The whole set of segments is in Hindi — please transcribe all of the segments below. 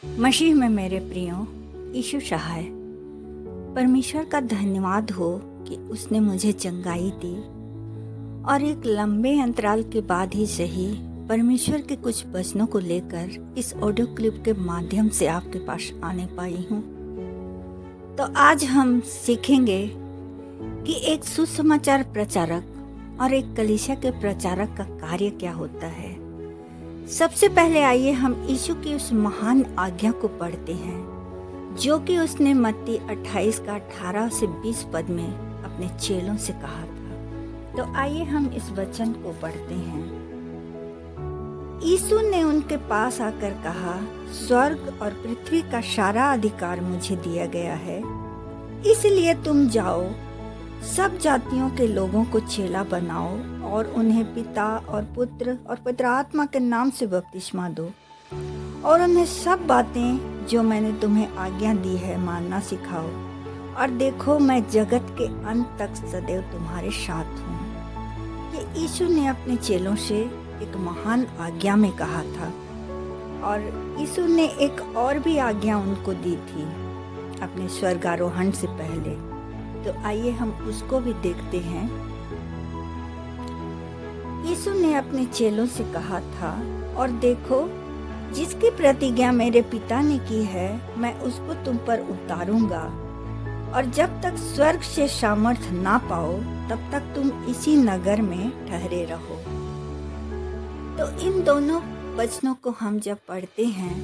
मसीह में मेरे प्रियो यीशु सहाय, परमेश्वर का धन्यवाद हो कि उसने मुझे चंगाई दी और एक लंबे अंतराल के बाद ही सही परमेश्वर के कुछ वचनों को लेकर इस ऑडियो क्लिप के माध्यम से आपके पास आने पाई हूँ। तो आज हम सीखेंगे कि एक सुसमाचार प्रचारक और एक कलीसिया के प्रचारक का कार्य क्या होता है। सबसे पहले आइए हम यीशु की उस महान आज्ञा को पढ़ते हैं जो कि उसने मत्ती 28 का 18 से 20 पद में अपने चेलों से कहा था। तो आइए हम इस वचन को पढ़ते हैं। यीशु ने उनके पास आकर कहा, स्वर्ग और पृथ्वी का सारा अधिकार मुझे दिया गया है, इसलिए तुम जाओ, सब जातियों के लोगों को चेला बनाओ और उन्हें पिता और पुत्र और पवित्र आत्मा के नाम से बपतिस्मा दो और उन्हें सब बातें जो मैंने तुम्हें आज्ञा दी है मानना सिखाओ, और देखो मैं जगत के अंत तक सदैव तुम्हारे साथ हूँ। ये यीशु ने अपने चेलों से एक महान आज्ञा में कहा था और यीशु ने एक और भी आज्ञा उनको दी थी अपने स्वर्गारोहण से पहले। तो आइए हम उसको भी देखते हैं। यीशु ने अपने चेलों से कहा था, और देखो जिसकी प्रतिज्ञा मेरे पिता ने की है मैं उसको तुम पर उतारूंगा, और जब तक स्वर्ग से सामर्थ ना पाओ तब तक तुम इसी नगर में ठहरे रहो। तो इन दोनों वचनों को हम जब पढ़ते हैं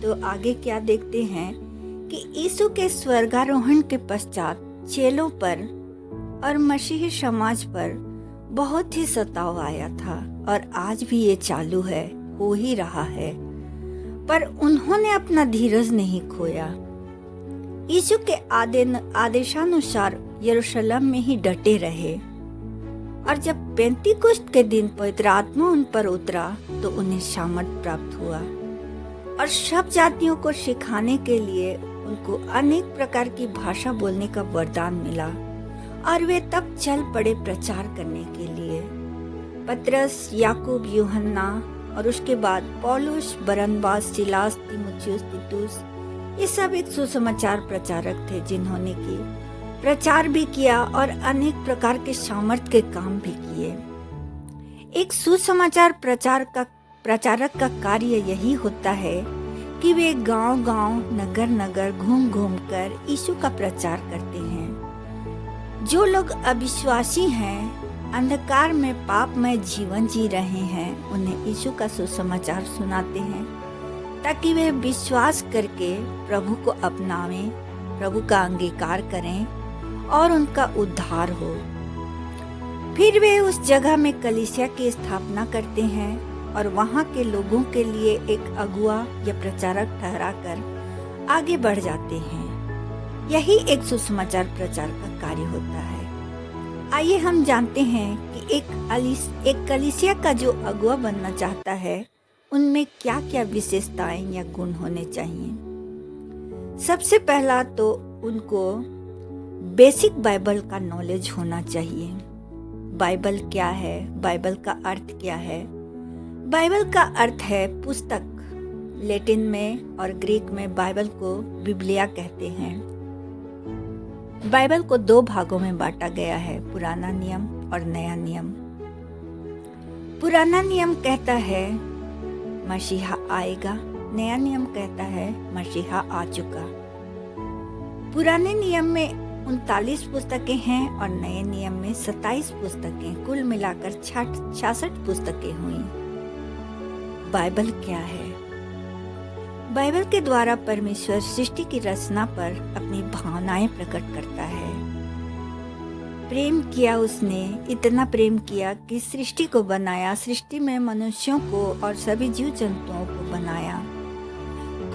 तो आगे क्या देखते हैं कि यीशु के स्वर्गारोहण के पश्चात चेलों पर और मसीही समाज पर बहुत ही सताव आया था और आज भी ये चालू है, हो ही रहा है। पर उन्होंने अपना धीरज नहीं खोया। यीशु के आदेशानुसार यरूशलेम में ही डटे रहे, और जब पेंतीकोस्त के दिन पवित्र आत्मा उन पर उतरा तो उन्हें सामर्थ प्राप्त हुआ और सब जातियों को सिखाने के लिए उनको अनेक प्रकार की भाषा बोलने का वरदान मिला, और वे तब चल पड़े प्रचार करने के लिए। पतरस, याकूब, यूहन्ना और उसके बाद पौलुस, बरनबास, सिलास, तीमुथियुस, तीतुस, ये सब एक सुसमाचार प्रचारक थे जिन्होंने की प्रचार भी किया और अनेक प्रकार के सामर्थ के काम भी किए। एक सुसमाचार प्रचारक का कार्य यही होता है कि वे गांव-गांव, नगर-नगर घूम कर यीशु का प्रचार करते हैं। जो लोग अविश्वासी हैं, अंधकार में पापमय जीवन जी रहे हैं, उन्हें यीशु का सुसमाचार सुनाते हैं ताकि वे विश्वास करके प्रभु को अपनावें, प्रभु का अंगीकार करें और उनका उद्धार हो। फिर वे उस जगह में कलीसिया की स्थापना करते हैं और वहाँ के लोगों के लिए एक अगुआ या प्रचारक ठहराकर आगे बढ़ जाते हैं। यही एक सुसमाचार प्रचार का कार्य होता है। आइए हम जानते हैं कि एक कलीसिया का जो अगुआ बनना चाहता है उनमें क्या क्या विशेषताएं या गुण होने चाहिए। सबसे पहला तो उनको बेसिक बाइबल का नॉलेज होना चाहिए। बाइबल क्या है, बाइबल का अर्थ क्या है। बाइबल का अर्थ है पुस्तक। लैटिन में और ग्रीक में बाइबल को बिब्लिया कहते हैं। बाइबल को दो भागों में बांटा गया है, पुराना नियम और नया नियम। पुराना नियम कहता है मसीहा आएगा, नया नियम कहता है मसीहा आ चुका। पुराने नियम में 39 पुस्तकें हैं और नए नियम में 27 पुस्तकें, कुल मिलाकर 66 पुस्तकें हुई। बाइबल क्या है? बाइबल के द्वारा परमेश्वर सृष्टि की रचना पर अपनी भावनाएं प्रकट करता है। प्रेम किया उसने, इतना प्रेम किया कि सृष्टि को बनाया, सृष्टि में मनुष्यों को और सभी जीव जंतुओं को बनाया।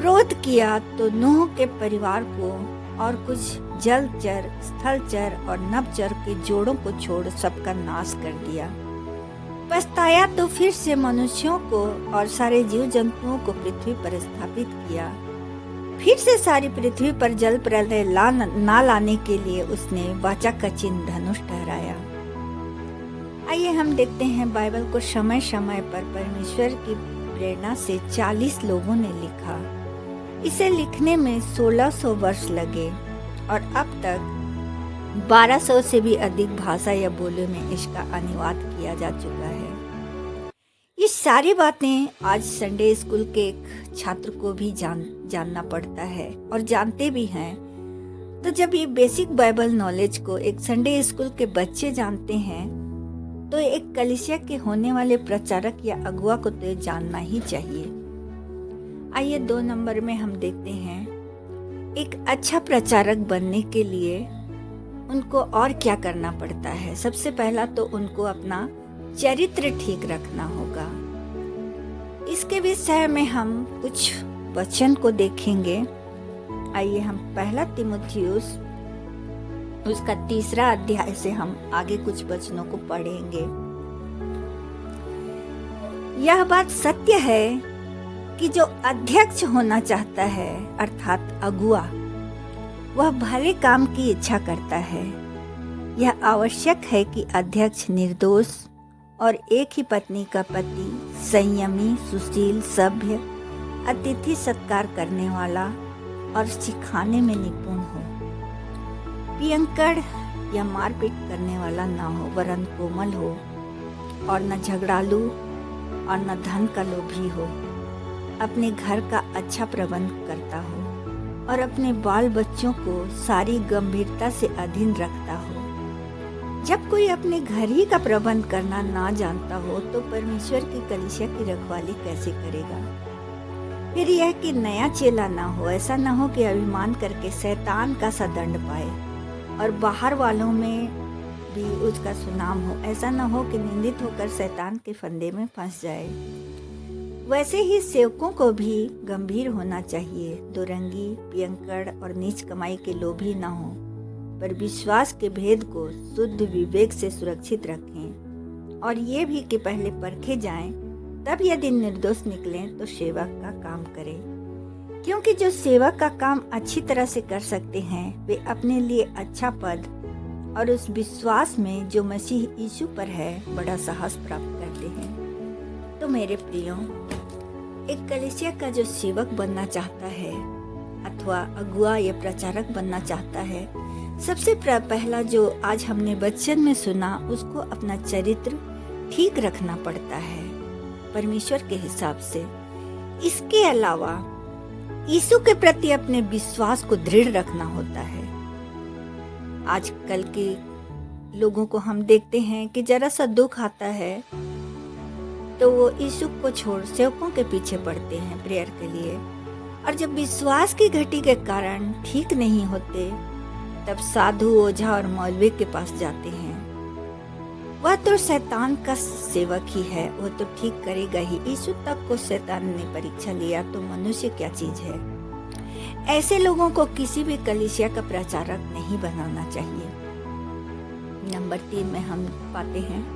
क्रोध किया तो नूह के परिवार को और कुछ जलचर, स्थलचर और नभचर के जोड़ों को छोड़ सबका नाश कर दिया। पछताया तो फिर से मनुष्यों को और सारे जीव जंतुओं को पृथ्वी पर स्थापित किया। फिर से सारी पृथ्वी पर जल प्रलय ना लाने के लिए उसने वाचा का चिन्ह धनुष ठहराया। आइए हम देखते हैं बाइबल को समय समय पर परमेश्वर की प्रेरणा से 40 लोगों ने लिखा। इसे लिखने में 1600 वर्ष लगे और अब तक 1200 से भी अधिक भाषा या बोलियों में इसका अनुवाद किया जा चुका है। ये सारी बातें आज संडे स्कूल के एक छात्र को भी जानना पड़ता है और जानते भी हैं। तो जब ये बेसिक बाइबल नॉलेज को एक संडे स्कूल के बच्चे जानते हैं तो एक कलीसिया के होने वाले प्रचारक या अगुआ को तो जानना ही चाहिए। आइए 2 नंबर में हम देखते हैं एक अच्छा प्रचारक बनने के लिए उनको और क्या करना पड़ता है। सबसे पहला तो उनको अपना चरित्र ठीक रखना होगा। इसके विषय में हम कुछ वचन को देखेंगे। आइए हम पहला तीमुथियुस उसका 3 अध्याय से हम आगे कुछ वचनों को पढ़ेंगे। यह बात सत्य है कि जो अध्यक्ष होना चाहता है अर्थात अगुआ, वह भले काम की इच्छा करता है। यह आवश्यक है कि अध्यक्ष निर्दोष और एक ही पत्नी का पति, संयमी, सुशील, सभ्य, अतिथि सत्कार करने वाला और सिखाने में निपुण हो, पियंकड़ या मारपीट करने वाला ना हो, वरन कोमल हो और न झगड़ालू और न धन का लोभी हो, अपने घर का अच्छा प्रबंध करता हो और अपने बाल बच्चों को सारी गंभीरता से अधीन रखता हो। जब कोई अपने घर ही का प्रबंध करना ना जानता हो तो परमेश्वर की कलीसिया की रखवाली कैसे करेगा। फिर यह कि नया चेला ना हो, ऐसा ना हो कि अभिमान करके शैतान का सा दंड पाए और बाहर वालों में भी उसका सुनाम हो। ऐसा ना हो कि निंदित होकर शैतान के फंदे में फंस जाए। वैसे ही सेवकों को भी गंभीर होना चाहिए, दुरंगी, पियंकड़ और नीच कमाई के लोभी ना हो, पर विश्वास के भेद को शुद्ध विवेक से सुरक्षित रखें और ये भी कि पहले परखे जाएं, तब यदि निर्दोष निकलें तो सेवक का काम करें। क्योंकि जो सेवक का काम अच्छी तरह से कर सकते हैं वे अपने लिए अच्छा पद और उस विश्वास में जो मसीह यीशु पर है बड़ा साहस प्राप्त करते हैं। तो मेरे प्रियो, एक कलीसिया का जो सेवक बनना चाहता है अथवा अगुआ या प्रचारक बनना चाहता है, सबसे पहला जो आज हमने वचन में सुना उसको अपना चरित्र ठीक रखना पड़ता है परमेश्वर के हिसाब से। इसके अलावा यीशु के प्रति अपने विश्वास को दृढ़ रखना होता है। आजकल के लोगों को हम देखते हैं कि जरा सा दुख आता है तो वो यीशु को छोड़ सेवकों के पीछे पड़ते हैं प्रेयर के लिए, और जब विश्वास की घटी के कारण ठीक नहीं होते तब साधु, ओझा और मौलवी के पास जाते हैं। वह तो शैतान का सेवक ही है, वो तो ठीक करेगा ही। यीशु तक को शैतान ने परीक्षा लिया तो मनुष्य क्या चीज है। ऐसे लोगों को किसी भी कलीसिया का प्रचारक नहीं बनाना चाहिए। नंबर 3 में हम पाते हैं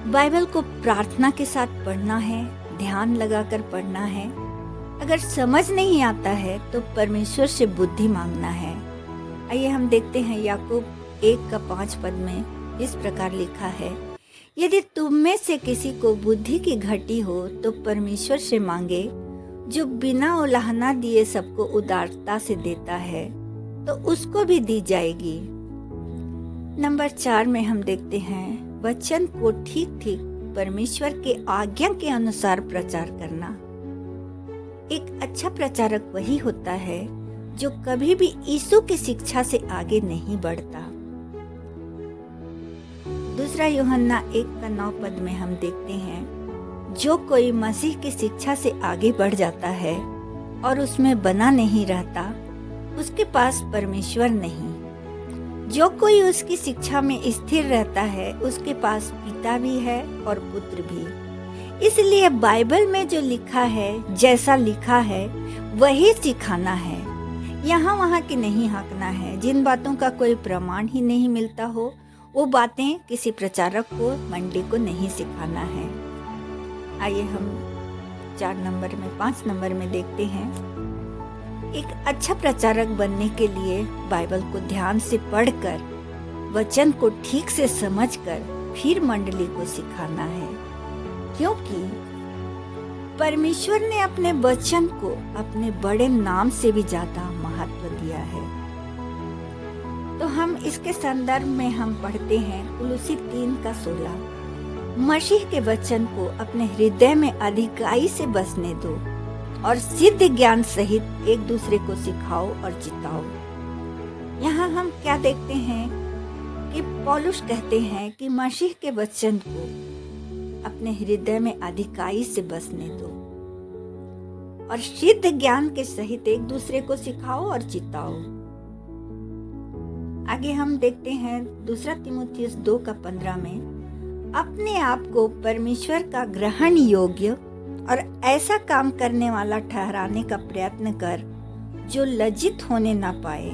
बाइबल को प्रार्थना के साथ पढ़ना है, ध्यान लगाकर पढ़ना है। अगर समझ नहीं आता है तो परमेश्वर से बुद्धि मांगना है। आइए हम देखते हैं याकूब 1:5 में इस प्रकार लिखा है, यदि तुम में से किसी को बुद्धि की घटी हो तो परमेश्वर से मांगे जो बिना उलाहना दिए सबको उदारता से देता है तो उसको भी दी जाएगी। नंबर 4 में हम देखते हैं वचन को ठीक ठीक परमेश्वर के आज्ञा के अनुसार प्रचार करना। एक अच्छा प्रचारक वही होता है जो कभी भी यीशु की शिक्षा से आगे नहीं बढ़ता। दूसरा यूहन्ना 1:9 में हम देखते हैं, जो कोई मसीह की शिक्षा से आगे बढ़ जाता है और उसमें बना नहीं रहता, उसके पास परमेश्वर नहीं। जो कोई उसकी शिक्षा में स्थिर रहता है, उसके पास पिता भी है और पुत्र भी। इसलिए बाइबल में जो लिखा है, जैसा लिखा है वही सिखाना है, यहाँ वहाँ की नहीं हाँकना है। जिन बातों का कोई प्रमाण ही नहीं मिलता हो वो बातें किसी प्रचारक को, मंडली को नहीं सिखाना है। आइए हम 5 नंबर में देखते हैं, एक अच्छा प्रचारक बनने के लिए बाइबल को ध्यान से पढ़कर, वचन को ठीक से समझकर फिर मंडली को सिखाना है। क्योंकि परमेश्वर ने अपने वचन को अपने बड़े नाम से भी ज्यादा महत्व दिया है। तो हम इसके संदर्भ में हम पढ़ते हैं कुलुसी 3:16, मसीह के वचन को अपने हृदय में अधिकाई से बसने दो और सिद्ध ज्ञान सहित एक दूसरे को सिखाओ और चिताओ। यहाँ हम क्या देखते हैं कि पौलुस कहते हैं कि मसीह के वचन को अपने हृदय में अधिकाई से बसने दो और सिद्ध ज्ञान के सहित एक दूसरे को सिखाओ और चिताओ। आगे हम देखते हैं 2 तीमुथियुस 2:15 में, अपने आप को परमेश्वर का ग्रहण योग्य और ऐसा काम करने वाला ठहराने का प्रयत्न कर जो लज्जित होने ना पाए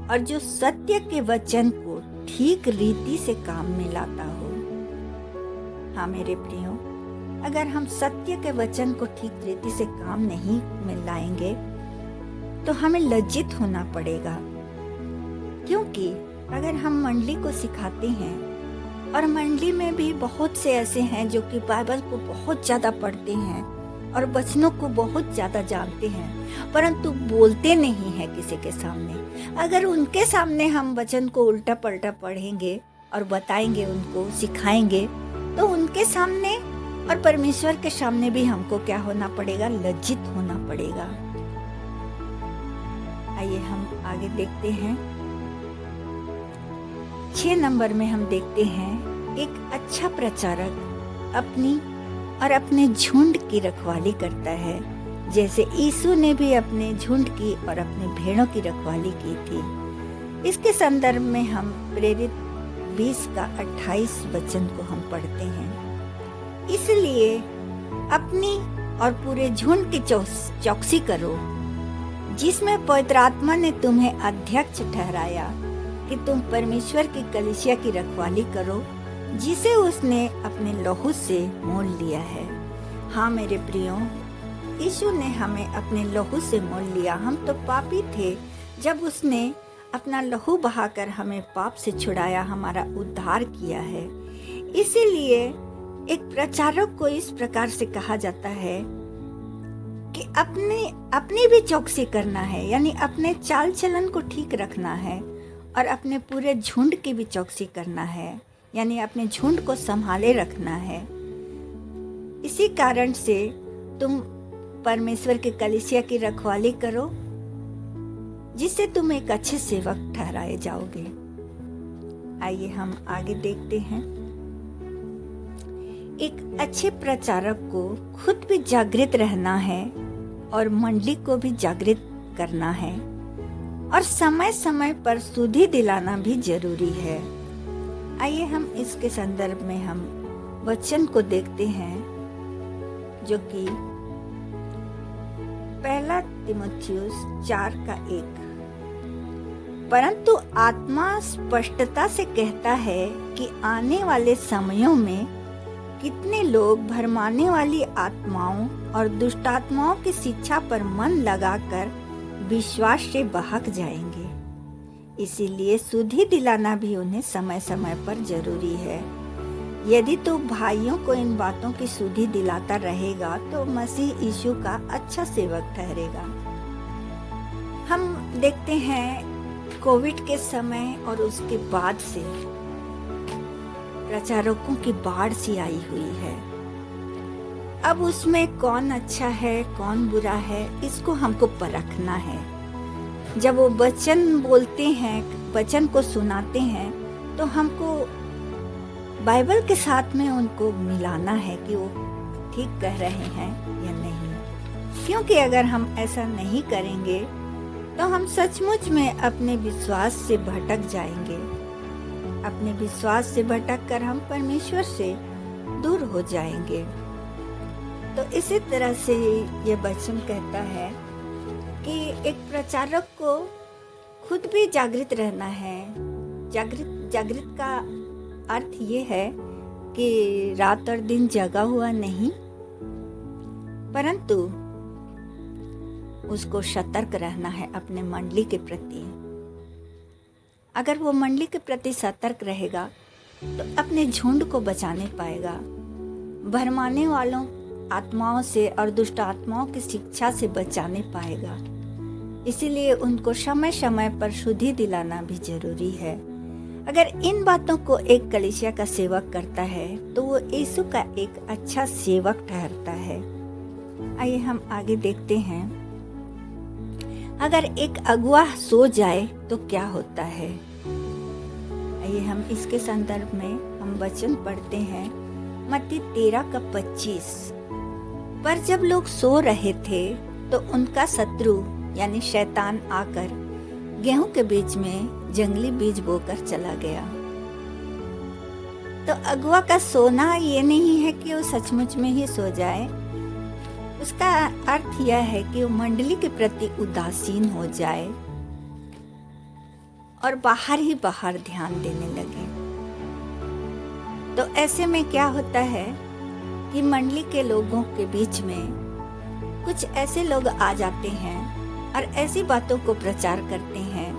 और जो सत्य के वचन को ठीक रीति से काम में लाता हो। हाँ मेरे प्रियो, अगर हम सत्य के वचन को ठीक रीति से काम नहीं में लाएंगे तो हमें लज्जित होना पड़ेगा, क्योंकि अगर हम मंडली को सिखाते हैं और मंडली में भी बहुत से ऐसे हैं जो कि बाइबल को बहुत ज़्यादा पढ़ते हैं और वचनों को बहुत ज़्यादा जानते हैं, परंतु बोलते नहीं हैं किसी के सामने। अगर उनके सामने हम वचन को उल्टा पलटा पढ़ेंगे और बताएंगे, उनको सिखाएंगे, तो उनके सामने और परमेश्वर के सामने भी हमको क्या होना पड़ेगा? लज्जित होना पड़ेगा। आइए हम आगे देखते हैं। 6 नंबर में हम देखते हैं, एक अच्छा प्रचारक अपनी और अपने झुंड की रखवाली करता है, जैसे यीशु ने भी अपने झुंड की और अपने भेड़ों की रखवाली की थी। इसके संदर्भ में हम प्रेरित 20:28 वचन को हम पढ़ते हैं, इसलिए अपनी और पूरे झुंड की चौकसी करो, जिसमें पवित्र आत्मा ने तुम्हें अध्यक्ष ठहराया कि तुम परमेश्वर की कलीसिया की रखवाली करो, जिसे उसने अपने लहू से मोल लिया है। हाँ मेरे प्रियो, यीशु ने हमें अपने लहू से मोल लिया। हम तो पापी थे, जब उसने अपना लहू बहाकर हमें पाप से छुड़ाया, हमारा उद्धार किया है। इसीलिए एक प्रचारक को इस प्रकार से कहा जाता है कि अपनी भी चौकसी करना है, यानी अपने चाल चलन को ठीक रखना है और अपने पूरे झुंड की भी चौकसी करना है, यानी अपने झुंड को संभाले रखना है। इसी कारण से तुम परमेश्वर के कलीसिया की रखवाली करो, जिससे तुम एक अच्छे सेवक ठहराए जाओगे। आइए हम आगे देखते हैं। एक अच्छे प्रचारक को खुद भी जागृत रहना है और मंडली को भी जागृत करना है, और समय समय पर सुधि दिलाना भी जरूरी है। आइए हम इसके संदर्भ में हम वचन को देखते हैं, जो कि 1 तीमुथियुस 4:1, परंतु आत्मा स्पष्टता से कहता है कि आने वाले समयों में कितने लोग भरमाने वाली आत्माओं और दुष्ट आत्माओं की शिक्षा पर मन लगाकर विश्वास से बहक जाएंगे। इसीलिए सुधि दिलाना भी उन्हें समय समय पर जरूरी है। यदि तो भाइयों को इन बातों की सुधि दिलाता रहेगा तो मसीह यीशु का अच्छा सेवक ठहरेगा। हम देखते हैं कोविड के समय और उसके बाद से प्रचारकों की बाढ़ सी आई हुई है। अब उसमें कौन अच्छा है कौन बुरा है, इसको हमको परखना है। जब वो वचन बोलते हैं, वचन को सुनाते हैं, तो हमको बाइबल के साथ में उनको मिलाना है कि वो ठीक कह रहे हैं या नहीं। क्योंकि अगर हम ऐसा नहीं करेंगे तो हम सचमुच में अपने विश्वास से भटक जाएंगे। अपने विश्वास से भटक कर हम परमेश्वर से दूर हो जाएंगे। तो इसी तरह से ये वचन कहता है कि एक प्रचारक को खुद भी जागृत रहना है। जागृत का अर्थ ये है कि रात और दिन जगा हुआ नहीं, परंतु उसको सतर्क रहना है अपने मंडली के प्रति। अगर वो मंडली के प्रति सतर्क रहेगा तो अपने झुंड को बचाने पाएगा, भरमाने वालों आत्माओं से और दुष्ट आत्माओं की शिक्षा से बचा नहीं पाएगा। इसीलिए उनको समय समय पर शुद्धि दिलाना भी जरूरी है। अगर इन बातों को एक कलीसिया का सेवक करता है तो वो यीशु का एक अच्छा सेवक ठहरता है। आइए हम आगे देखते हैं। अगर एक अगुआ सो जाए तो क्या होता है? आइए हम इसके संदर्भ में हम वचन पढ़ते हैं। मत्ती 13:25। पर जब लोग सो रहे थे तो उनका शत्रु यानी शैतान आकर गेहूं के बीच में जंगली बीज बोकर चला गया। तो अगुआ का सोना ये नहीं है कि वो सचमुच में ही सो जाए। उसका अर्थ यह है कि वो मंडली के प्रति उदासीन हो जाए और बाहर ही बाहर ध्यान देने लगे। तो ऐसे में क्या होता है कि मंडली के लोगों के बीच में कुछ ऐसे लोग आ जाते हैं और ऐसी बातों को प्रचार करते हैं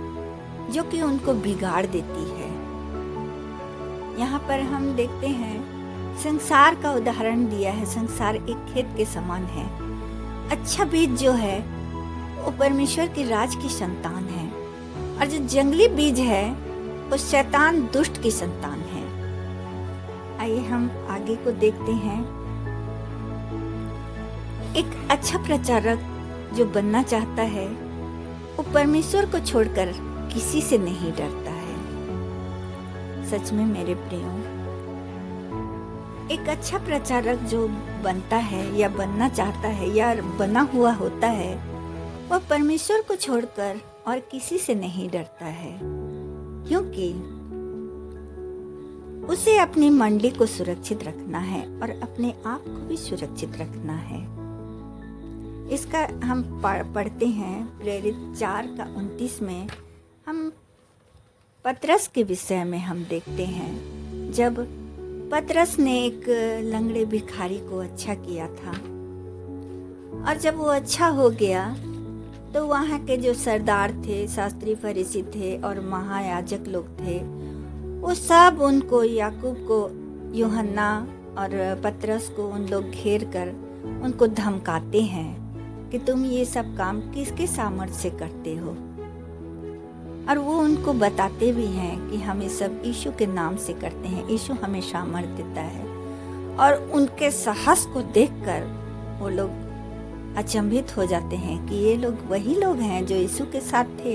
जो कि उनको बिगाड़ देती है। यहाँ पर हम देखते हैं संसार का उदाहरण दिया है। संसार एक खेत के समान है। अच्छा बीज जो है वो परमेश्वर की राज की संतान है और जो जंगली बीज है वो शैतान दुष्ट की संतान है। आइए हम आगे को देखते हैं। एक अच्छा प्रचारक जो बनना चाहता है वो परमेश्वर को छोड़कर किसी से नहीं डरता है। सच में मेरे प्रियो, एक अच्छा प्रचारक जो बनता है या बनना चाहता है या बना हुआ होता है वह परमेश्वर को छोड़कर और किसी से नहीं डरता है, क्योंकि उसे अपनी मंडली को सुरक्षित रखना है और अपने आप को भी सुरक्षित रखना है। इसका हम पढ़ते हैं प्रेरित 4:29 में। हम पतरस के विषय में हम देखते हैं। जब पतरस ने एक लंगड़े भिखारी को अच्छा किया था और जब वो अच्छा हो गया तो वहाँ के जो सरदार थे, शास्त्री फरीसी थे और महायाजक लोग थे, वो सब उनको, याकूब को, यूहन्ना और पतरस को उन लोग घेर कर उनको धमकाते हैं कि तुम ये सब काम किसके सामर्थ्य से करते हो। और वो उनको बताते भी हैं कि हम ये सब यीशु के नाम से करते हैं, यीशु हमें सामर्थ्य देता है। और उनके साहस को देखकर वो लोग अचंभित हो जाते हैं कि ये लोग वही लोग हैं जो यीशु के साथ थे,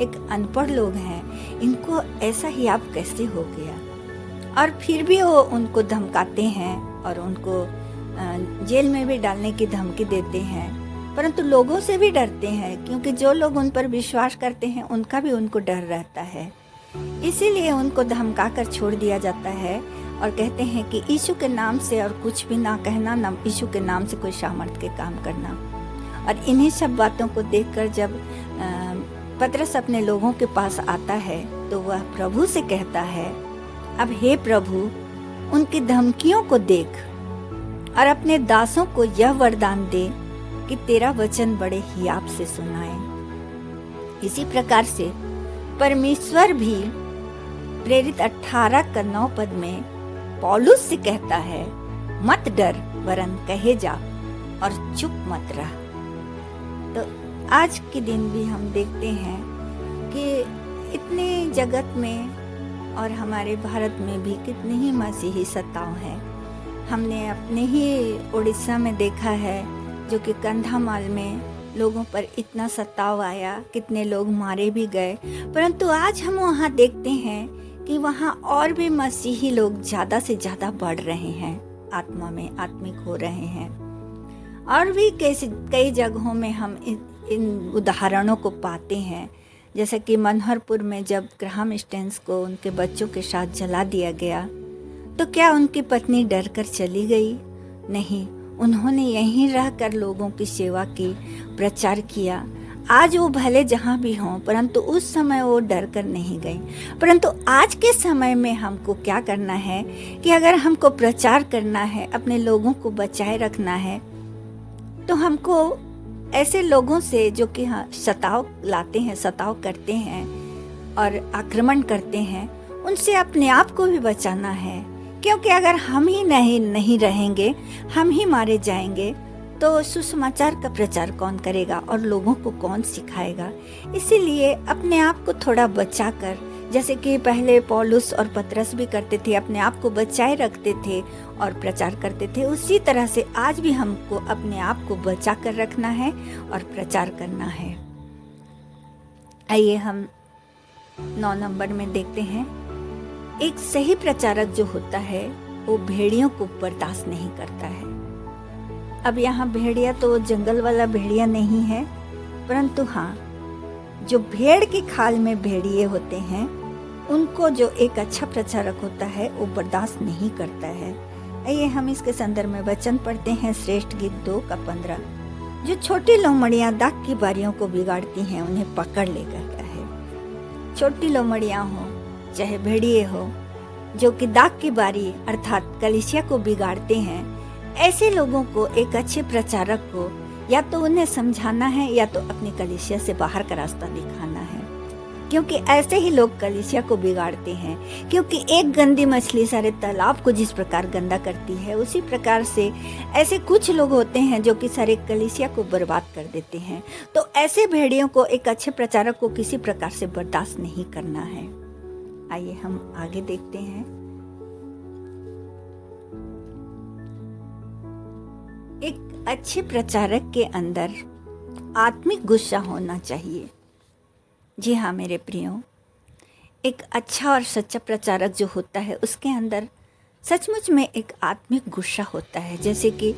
एक अनपढ़ लोग हैं, इनको ऐसा ही आप कैसे हो गया। और फिर भी वो उनको धमकाते हैं और उनको जेल में भी डालने की धमकी देते हैं, परंतु लोगों से भी डरते हैं, क्योंकि जो लोग उन पर विश्वास करते हैं उनका भी उनको डर रहता है। इसीलिए उनको धमका कर छोड़ दिया जाता है और कहते हैं कि यीशु के नाम से और कुछ भी ना कहना, ना यीशु के नाम से कोई सामर्थ्य के काम करना। और इन्हीं सब बातों को देखकर जब पतरस अपने लोगों के पास आता है तो वह प्रभु से कहता है, अब हे प्रभु, उनकी धमकियों को देख और अपने दासों को यह वरदान दे कि तेरा वचन बड़े हियाव से सुनाए। इसी प्रकार से परमेश्वर भी प्रेरित 18:9 में पौलुस से कहता है, मत डर वरन कहे जा और चुप मत रह। तो आज के दिन भी हम देखते हैं कि इतने जगत में और हमारे भारत में भी कितने ही मसीही सताव हैं। हमने अपने ही उड़ीसा में देखा है, जो कि कंधामाल में लोगों पर इतना सताव आया, कितने लोग मारे भी गए। परंतु आज हम वहाँ देखते हैं कि वहाँ और भी मसीही लोग ज़्यादा से ज़्यादा बढ़ रहे हैं, आत्मा में आत्मिक हो रहे हैं। और भी कई जगहों में हम इन उदाहरणों को पाते हैं, जैसे कि मनोहरपुर में जब ग्राहम स्टेन्स को उनके बच्चों के साथ जला दिया गया, तो क्या उनकी पत्नी डर कर चली गई? नहीं, उन्होंने यहीं रहकर लोगों की सेवा की, प्रचार किया। आज वो भले जहाँ भी हों, परंतु उस समय वो डर कर नहीं गई। परंतु आज के समय में हमको क्या करना है कि अगर हमको प्रचार करना है, अपने लोगों को बचाए रखना है, तो हमको ऐसे लोगों से जो कि सताव लाते हैं, सताव करते हैं और आक्रमण करते हैं, उनसे अपने आप को भी बचाना है। क्योंकि अगर हम ही नहीं रहेंगे, हम ही मारे जाएंगे, तो सुसमाचार का प्रचार कौन करेगा और लोगों को कौन सिखाएगा। इसीलिए अपने आप को थोड़ा बचाकर, जैसे कि पहले पौलुस और पतरस भी करते थे, अपने आप को बचाए रखते थे और प्रचार करते थे, उसी तरह से आज भी हमको अपने आप को बचा कर रखना है और प्रचार करना है। आइए हम 9 नंबर में देखते हैं। एक सही प्रचारक जो होता है वो भेड़ियों को बर्दाश्त नहीं करता है। अब यहाँ भेड़िया तो जंगल वाला भेड़िया नहीं है, परंतु हाँ, जो भेड़ की खाल में भेड़िए होते हैं उनको जो एक अच्छा प्रचारक होता है वो बर्दाश्त नहीं करता है। आइए हम इसके संदर्भ में वचन पढ़ते हैं। श्रेष्ठ गीत 2:15। जो छोटी लोमड़ियाँ दाख की बारियों को बिगाड़ती हैं उन्हें पकड़ ले गया है। छोटी लोमड़ियाँ हो चाहे भेड़िए हो, जो कि दाख की बारी अर्थात कलीसिया को बिगाड़ते हैं, ऐसे लोगों को एक अच्छे प्रचारक को या तो उन्हें समझाना है या तो अपनी कलीसिया से बाहर का रास्ता दिखाना है, क्योंकि ऐसे ही लोग कलीसिया को बिगाड़ते हैं। क्योंकि एक गंदी मछली सारे तालाब को जिस प्रकार गंदा करती है, उसी प्रकार से ऐसे कुछ लोग होते हैं जो कि सारे कलीसिया को बर्बाद कर देते हैं। तो ऐसे भेड़ियों को एक अच्छे प्रचारक को किसी प्रकार से बर्दाश्त नहीं करना है। आइए हम आगे देखते हैं। एक अच्छे प्रचारक के अंदर आत्मिक गुस्सा होना चाहिए। जी हाँ मेरे प्रियो, एक अच्छा और सच्चा प्रचारक जो होता है उसके अंदर सचमुच में एक आत्मिक गुस्सा होता है। जैसे कि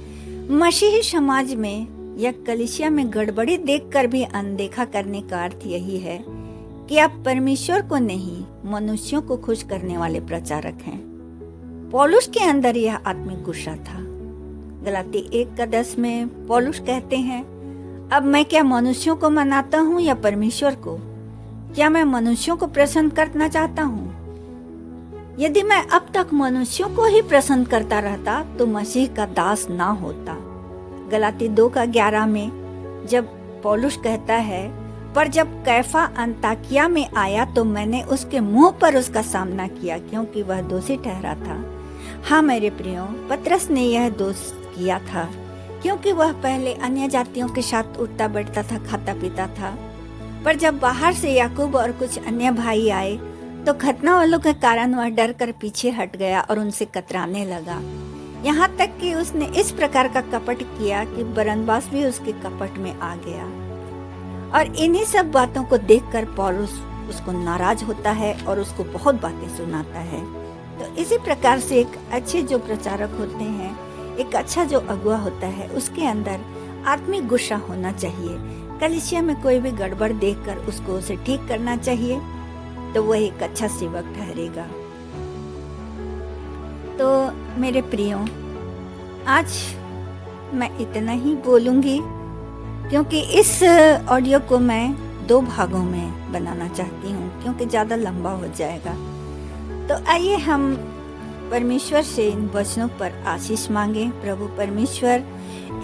मसीही समाज में या कलीसिया में गड़बड़ी देखकर भी अनदेखा करने का अर्थ यही है कि आप परमेश्वर को नहीं, मनुष्यों को खुश करने वाले प्रचारक हैं। पौलुस के अंदर यह आत्मिक गुस्सा था। गलाती 1:10 में पौलुस कहते हैं, अब मैं क्या मनुष्यों को मनाता हूँ या परमेश्वर को? क्या मैं मनुष्यों को प्रसन्न करना चाहता हूँ? यदि मैं अब तक मनुष्यों को ही प्रसन्न करता रहता तो मसीह का दास ना होता। गलाती 2:11 में जब पौलुस कहता है, पर जब कैफा अंताकिया में आया तो मैंने उसके मुंह पर उसका सामना किया क्योंकि वह दोषी ठहरा था। हाँ मेरे प्रियो, पतरस ने यह दोष किया था क्योंकि वह पहले अन्य जातियों के साथ उठता बैठता था, खाता पीता था। पर जब बाहर से याकूब और कुछ अन्य भाई आए तो खतना वालों के कारण वह डर कर पीछे हट गया और उनसे कतराने लगा। यहाँ तक कि उसने इस प्रकार का कपट किया कि बरनबास भी उसके कपट में आ गया। और इन्हीं सब बातों को देखकर पौलुस उसको नाराज होता है और उसको बहुत बातें सुनाता है। तो इसी प्रकार से एक अच्छे जो प्रचारक होते हैं, एक अच्छा जो अगुआ होता है, उसके अंदर आत्मिक गुस्सा होना चाहिए। कलीसिया में कोई भी गड़बड़ देखकर उसको उसे ठीक करना चाहिए, तो वह एक अच्छा सेवक ठहरेगा। तो मेरे प्रियो, आज मैं इतना ही बोलूँगी क्योंकि इस ऑडियो को मैं 2 भागों में बनाना चाहती हूँ, क्योंकि ज़्यादा लंबा हो जाएगा। तो आइए हम परमेश्वर से इन वचनों पर आशीष मांगे। प्रभु परमेश्वर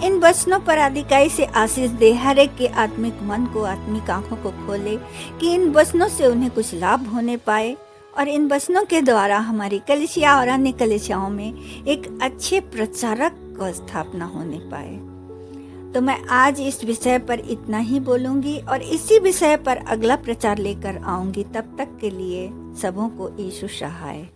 इन वचनों पर अधिकाई से आशीष दे, हर एक के आत्मिक मन को, आत्मिक आंखों को खोले कि इन वचनों से उन्हें कुछ लाभ होने पाए और इन वचनों के द्वारा हमारी कलीसिया और अन्य कलीसियाओं में एक अच्छे प्रचारक का स्थापना होने पाए। तो मैं आज इस विषय पर इतना ही बोलूंगी और इसी विषय पर अगला प्रचार लेकर आऊंगी। तब तक के लिए सबों को यीशु सहाय।